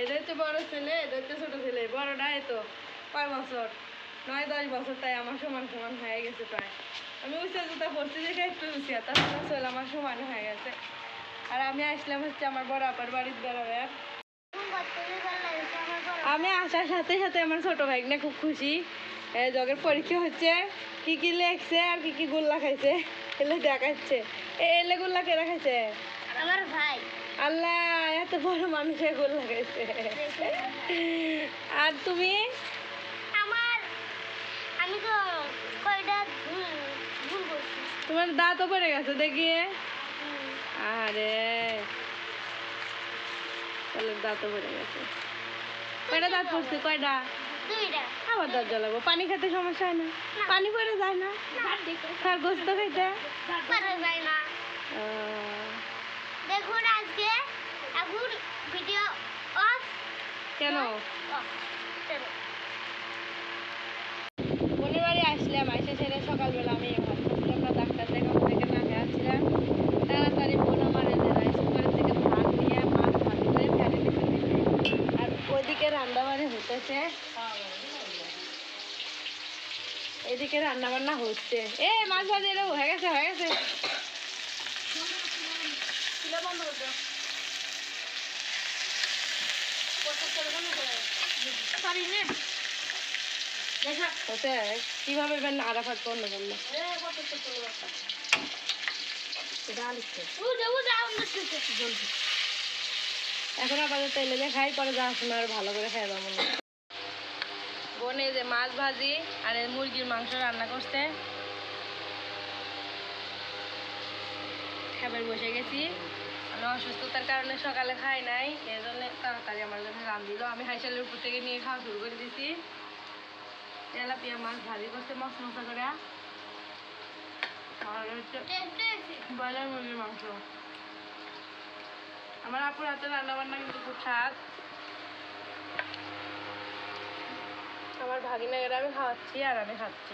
এদের তো বড় ছেলে, এদের তো ছোট ছেলে। বড়টা এই তো কয় বছর, 9-10 বছর, তাই আমার সমান সমান হয়ে গেছে প্রায়। আমি উঁচা জুতা পড়ছি দেখে একটু উঁচিয়া, তারপরে চলে আমার সমান হয়ে গেছে। আর আমি আসলাম হচ্ছে আমার বড় আপার বাড়ির বেড়াবে। আমি আসার সাথে সাথে আমার ছোট ভাই না খুব খুশি, জগের পরীক্ষা হচ্ছে, কি কি লেখছে আর কি কি গোল্লা খাইছে এলে দেখাচ্ছে। এলে গোল্লা কে রাখাইছে? আমার ভাই। আল্লাহ, এত বড় মানুষের গোল্লা খাইছে। আর তুমি? আমি তো কয়টা ভুল করছি। তোমার দাঁতও পড়ে গেছে দেখি। আরে তাহলে দাঁতও পড়ে গেছে। কয়টা দাঁত পড়ছে? কয়টা? 2টা। আবার দাঁত জ্বালাবো। পানি খেতে সমস্যা হয় না? পানি পড়ে যায় না? তার গোস্ত খাইতে পরে যায় না। দেখুন আজকে এখন ভিডিও অফ। কেন? অফ। বোনের বাড়ি আসলাম, আইসা ছেড়ে সকালবেলা আমি ভাবছিলাম না ডাক্তার দেখাবো থেকে না আসছিলাম। তাড়াতাড়ি বোন আমার রাইস কুকারের থেকে ভাত নিয়ে মাছ ভাজি করে ফেলে দিতে দিছে। আর ওইদিকে রান্নাবাড়ি হতেছে, এদিকে রান্না বান্না হচ্ছে। এ মাছ ভাজি এলো, হয়ে গেছে হয়ে গেছে। কিভাবে আরাফাত বন্ধ করলো? এখন আপাতত তেলে দিয়ে খাই, পরে যাওয়ার সময় আর ভালো করে খাই দেবো। বোনে যে মাছ ভাজি আর মুরগির মাংস রান্না করতে খাবার বসে গেছি। আমি অসুস্থতার কারণে সকালে খাই নাই, এই জন্য তাড়াতাড়ি আমার জন্য রান্ধিল। আমি হাইসালের উপর থেকে নিয়ে খাওয়া শুরু করে দিছি। তেলাপিয়া মাছ ভাজি করছে মশলা মশলা করে, আর হচ্ছে ব্রয়লার মুরগির মাংস। আমার আপুর হাতে রান্না বান্না কিন্তু খুব স্বাদ। আমার ভাগিনাকে আমি খাওয়াচ্ছি আর আমি খাচ্ছি।